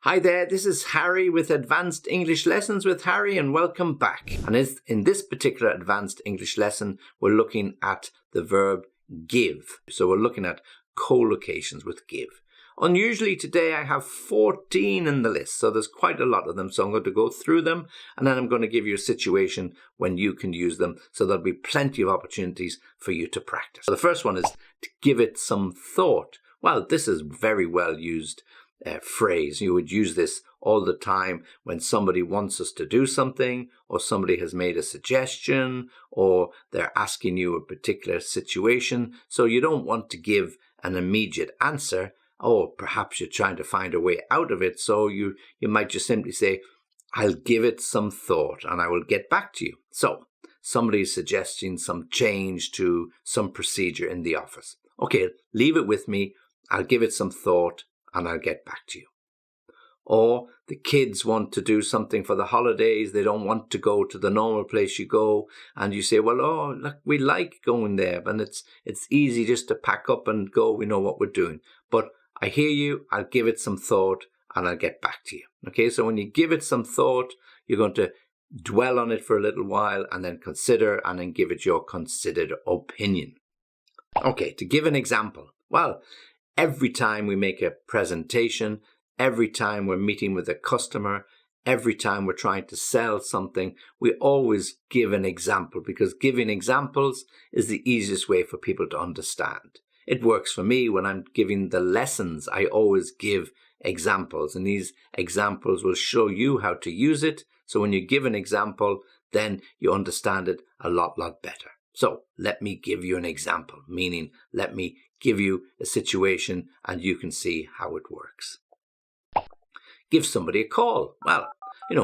Hi there, this is Harry with Advanced English Lessons with Harry, and welcome back. And in this particular Advanced English lesson, we're looking at the verb give. So we're looking at collocations with give. Unusually today I have 14 in the list, so there's quite a lot of them. So I'm going to go through them, and then I'm going to give you a situation when you can use them. So there'll be plenty of opportunities for you to practice. So the first one is to give it some thought. Well, this is very well used phrase. You would use this all the time when somebody wants us to do something, or somebody has made a suggestion, or they're asking you a particular situation. So you don't want to give an immediate answer, or perhaps you're trying to find a way out of it. So you might just simply say, I'll give it some thought and I will get back to you. So somebody's suggesting some change to some procedure in the office. Okay, leave it with me. I'll give it some thought and I'll get back to you. Or the kids want to do something for the holidays. They don't want to go to the normal place you go. And you say, well, oh, look, we like going there. And it's easy just to pack up and go. We know what we're doing. But I hear you. I'll give it some thought and I'll get back to you. Okay, so when you give it some thought, you're going to dwell on it for a little while and then consider and then give it your considered opinion. Okay, to give an example. Well, every time we make a presentation, every time we're meeting with a customer, every time we're trying to sell something, we always give an example, because giving examples is the easiest way for people to understand. It works for me when I'm giving the lessons. I always give examples, and these examples will show you how to use it. So when you give an example, then you understand it a lot better. So let me give you an example, meaning let me give you a situation and you can see how it works. Give somebody a call. Well,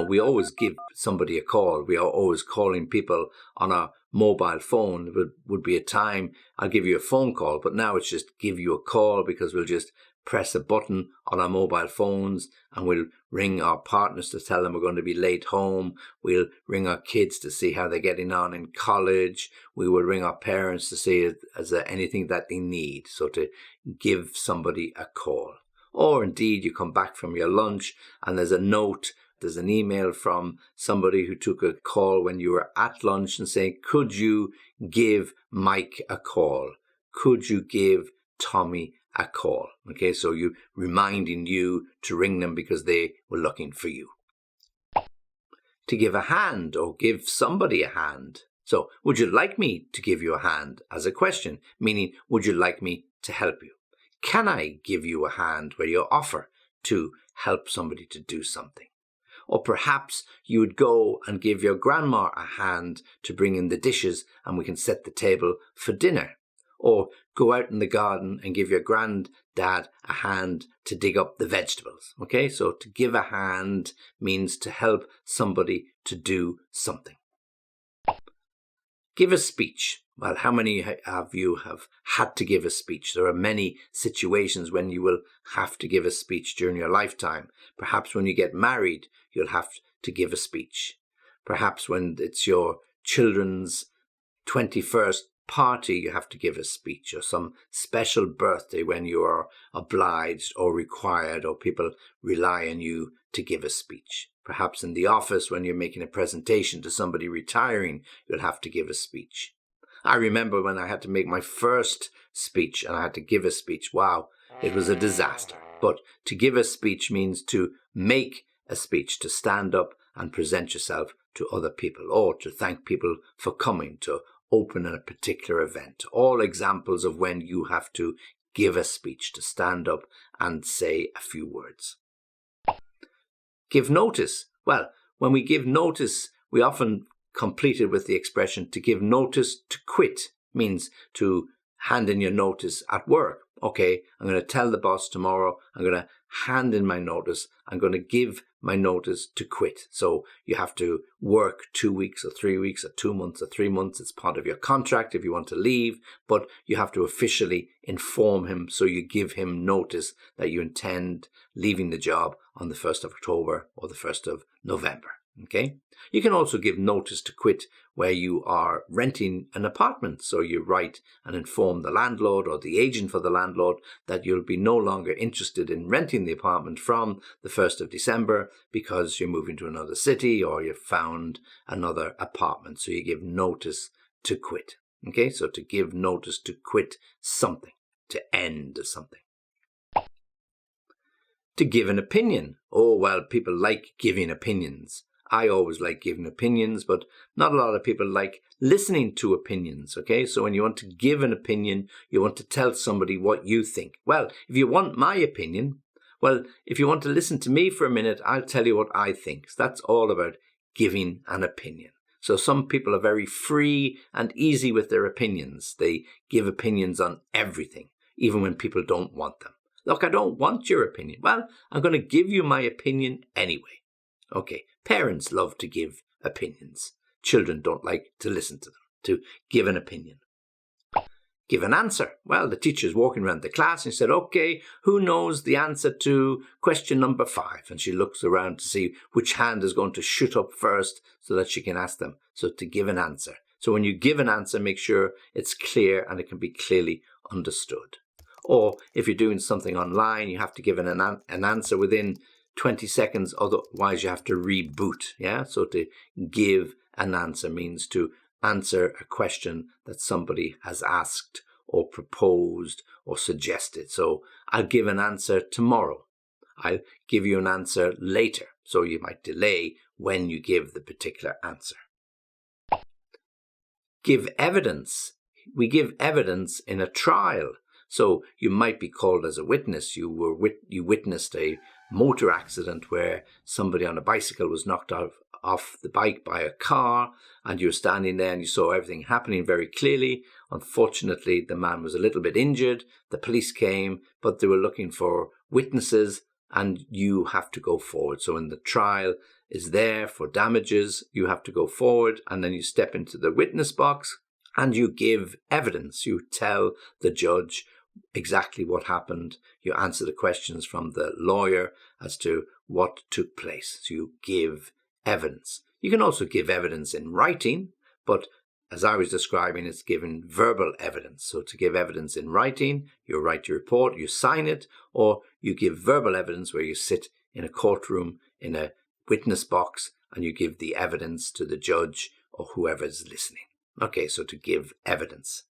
we always give somebody a call. We are always calling people on our mobile phone. It would be a time I'll give you a phone call, but now it's just give you a call, because we'll just press a button on our mobile phones and we'll ring our partners to tell them we're going to be late home. We'll ring our kids to see how they're getting on in college. We will ring our parents to see is there anything that they need. So to give somebody a call. Or indeed, you come back from your lunch and there's a note, there's an email from somebody who took a call when you were at lunch and saying, could you give Mike a call? Could you give Tommy a call? Okay, so you reminding you to ring them because they were looking for you. To give a hand or give somebody a hand. So would you like me to give you a hand, as a question, meaning would you like me to help you? Can I give you a hand, where you offer to help somebody to do something? Or perhaps you would go and give your grandma a hand to bring in the dishes and we can set the table for dinner. Or go out in the garden and give your granddad a hand to dig up the vegetables. Okay, so to give a hand means to help somebody to do something. Give a speech. Well, how many of you have had to give a speech? There are many situations when you will have to give a speech during your lifetime. Perhaps when you get married, you'll have to give a speech. Perhaps when it's your children's 21st party, you have to give a speech, or some special birthday when you are obliged or required, or people rely on you to give a speech. Perhaps in the office when you're making a presentation to somebody retiring, you'll have to give a speech. I remember when I had to make my first speech and I had to give a speech. Wow, it was a disaster. But to give a speech means to make a speech, to stand up and present yourself to other people, or to thank people for coming, to open a particular event. All examples of when you have to give a speech, to stand up and say a few words. Give notice. Well, when we give notice, we often complete it with the expression to give notice to quit. Means to hand in your notice at work. Okay, I'm going to tell the boss tomorrow, I'm going to hand in my notice, I'm going to give my notice to quit. So you have to work 2 weeks or 3 weeks or 2 months or 3 months. It's part of your contract if you want to leave, but you have to officially inform him. So you give him notice that you intend leaving the job on the 1st of October or the 1st of November. Okay. You can also give notice to quit where you are renting an apartment. So you write and inform the landlord or the agent for the landlord that you'll be no longer interested in renting the apartment from the 1st of December because you're moving to another city or you've found another apartment. So you give notice to quit. Okay. So to give notice to quit something, to end something. To give an opinion. Oh, well, people like giving opinions. I always like giving opinions, but not a lot of people like listening to opinions, okay? So when you want to give an opinion, you want to tell somebody what you think. Well, if you want my opinion, well, if you want to listen to me for a minute, I'll tell you what I think. So that's all about giving an opinion. So some people are very free and easy with their opinions. They give opinions on everything, even when people don't want them. Look, I don't want your opinion. Well, I'm going to give you my opinion anyway. Okay, parents love to give opinions. Children don't like to listen to them, to give an opinion. Give an answer. Well, the teacher's walking around the class and said, okay, who knows the answer to question number 5? And she looks around to see which hand is going to shoot up first so that she can ask them. So to give an answer. So when you give an answer, make sure it's clear and it can be clearly understood. Or if you're doing something online, you have to give an answer within 20 seconds, otherwise you have to reboot. Yeah. So to give an answer means to answer a question that somebody has asked or proposed or suggested. So I'll give an answer tomorrow. I'll give you an answer later. So you might delay when you give the particular answer. Give evidence. We give evidence in a trial. So you might be called as a witness. You witnessed a motor accident where somebody on a bicycle was knocked off the bike by a car, and you were standing there and you saw everything happening very clearly. Unfortunately, the man was a little bit injured. The police came, but they were looking for witnesses, and you have to go forward. So when the trial is there for damages, you have to go forward, and then you step into the witness box and you give evidence. You tell the judge exactly what happened. You answer the questions from the lawyer as to what took place. So you give evidence. You can also give evidence in writing, but as I was describing, it's given verbal evidence. So to give evidence in writing, you write your report, you sign it, or you give verbal evidence where you sit in a courtroom in a witness box and you give the evidence to the judge or whoever is listening. Okay, so to give evidence.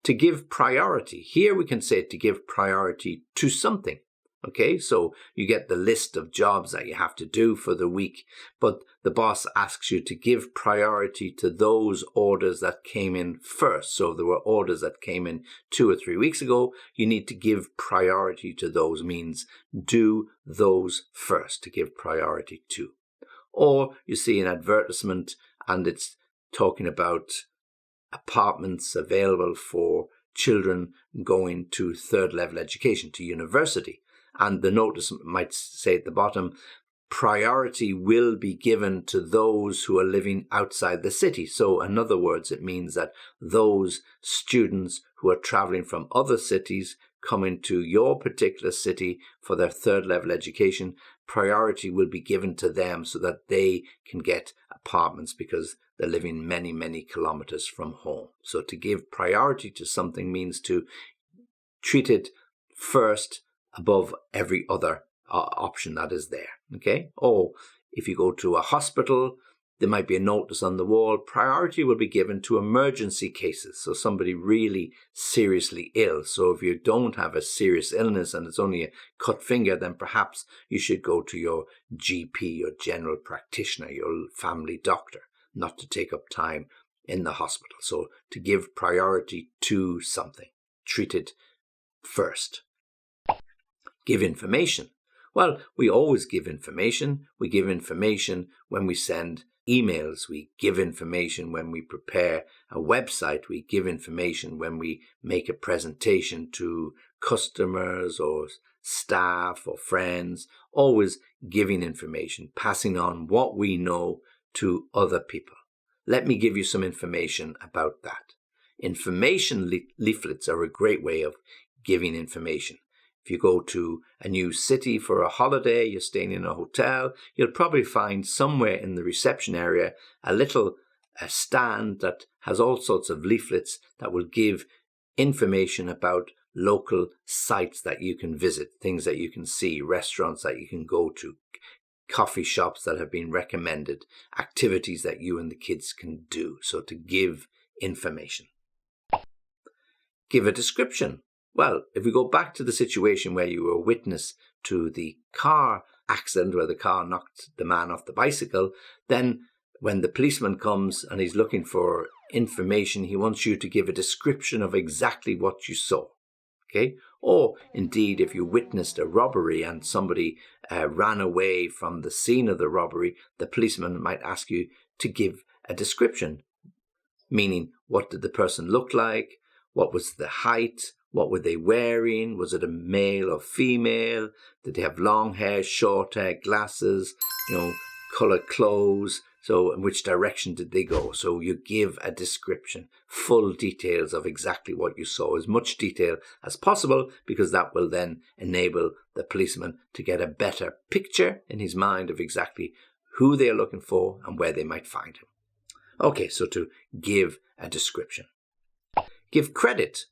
To give priority. Here we can say to give priority to something. Okay, so you get the list of jobs that you have to do for the week, but the boss asks you to give priority to those orders that came in first. So if there were orders that came in 2 or 3 weeks ago, you need to give priority to those. Means do those first, to give priority to. Or you see an advertisement and it's talking about apartments available for children going to 3rd level education, to university. And the notice might say at the bottom, priority will be given to those who are living outside the city. So in other words, it means that those students who are traveling from other cities coming to your particular city for their 3rd level education, priority will be given to them so that they can get apartments because they're living many, many kilometers from home. So to give priority to something means to treat it first above every other option that is there. Okay? Or if you go to a hospital, there might be a notice on the wall, priority will be given to emergency cases. So somebody really seriously ill. So if you don't have a serious illness and it's only a cut finger, then perhaps you should go to your GP, your general practitioner, your family doctor, not to take up time in the hospital. So to give priority to something, treat it first. Give information. Well, we always give information. We give information when we send emails. We give information when we prepare a website. We give information when we make a presentation to customers or staff or friends. Always giving information, passing on what we know to other people. Let me give you some information about that. Information leaflets are a great way of giving information. If you go to a new city for a holiday, you're staying in a hotel, you'll probably find somewhere in the reception area a stand that has all sorts of leaflets that will give information about local sites that you can visit, things that you can see, restaurants that you can go to, coffee shops that have been recommended, activities that you and the kids can do. So to give information. Give a description. Well, if we go back to the situation where you were a witness to the car accident where the car knocked the man off the bicycle, then when the policeman comes and he's looking for information, he wants you to give a description of exactly what you saw. Okay? Or indeed, if you witnessed a robbery and somebody ran away from the scene of the robbery, the policeman might ask you to give a description, meaning what did the person look like, what was the height, what were they wearing, was it a male or female, did they have long hair, short hair, glasses, colored clothes, so in which direction did they go? So you give a description, full details of exactly what you saw, as much detail as possible, because that will then enable the policeman to get a better picture in his mind of exactly who they are looking for and where they might find him. Okay, so to give a description. Give credit.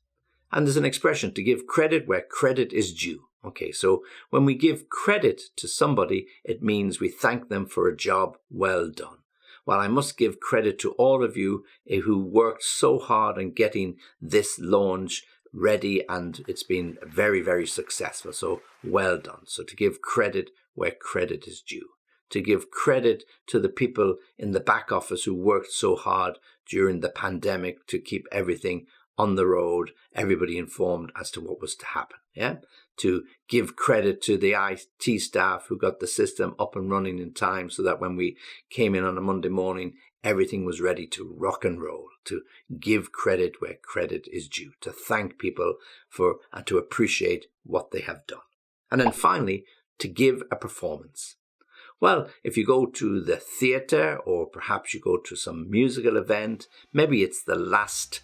And there's an expression, to give credit where credit is due. Okay, so when we give credit to somebody, it means we thank them for a job well done. Well, I must give credit to all of you who worked so hard on getting this launch ready, and it's been very, very successful. So well done. So to give credit where credit is due. To give credit to the people in the back office who worked so hard during the pandemic to keep everything on the road, everybody informed as to what was to happen. Yeah. To give credit to the IT staff who got the system up and running in time so that when we came in on a Monday morning, everything was ready to rock and roll. To give credit where credit is due. To thank people for and to appreciate what they have done. And then finally, to give a performance. Well, if you go to the theatre or perhaps you go to some musical event, maybe it's the last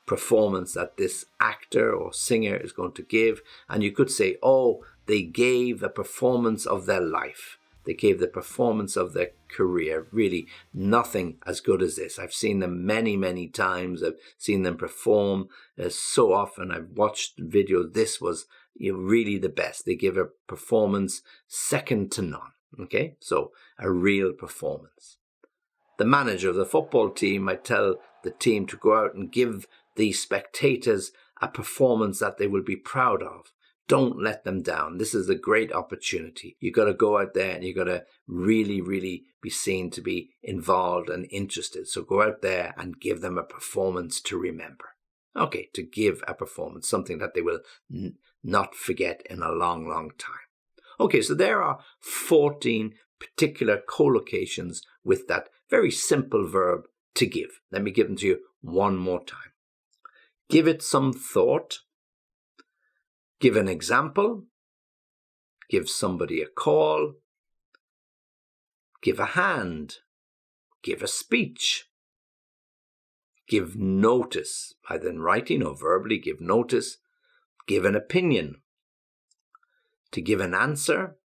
performance that this actor or singer is going to give, and you could say, oh, they gave a performance of their life. They gave the performance of their career. Really, nothing as good as this. I've seen them many, many times. I've seen them perform so often. I've watched videos. This was really the best. They give a performance second to none. Okay, so a real performance. The manager of the football team might tell the team to go out and give the spectators a performance that they will be proud of. Don't let them down. This is a great opportunity. You've got to go out there and you've got to really, really be seen to be involved and interested. So go out there and give them a performance to remember. Okay, to give a performance, something that they will not forget in a long, long time. Okay, so there are 14 particular collocations with that very simple verb to give. Let me give them to you one more time. Give it some thought. Give an example. Give somebody a call. Give a hand. Give a speech. Give notice, either in writing or verbally, give notice. Give an opinion. To give an answer.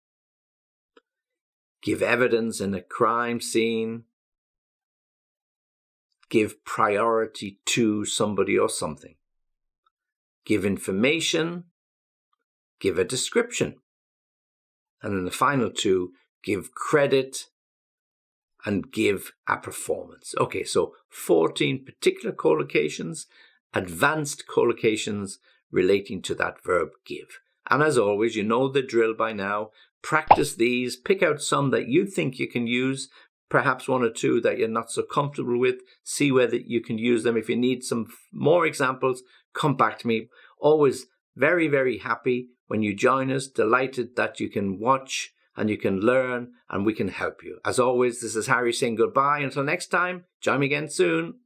Give evidence in a crime scene. Give priority to somebody or something. Give information. Give a description. And then the final two, give credit and give a performance. Okay, so 14 particular collocations, advanced collocations relating to that verb give. And as always, you know the drill by now. Practice these. Pick out some that you think you can use. Perhaps one or two that you're not so comfortable with. See whether you can use them. If you need some more examples, come back to me. Always very, very happy when you join us. Delighted that you can watch and you can learn and we can help you. As always, this is Harry saying goodbye. Until next time, join me again soon.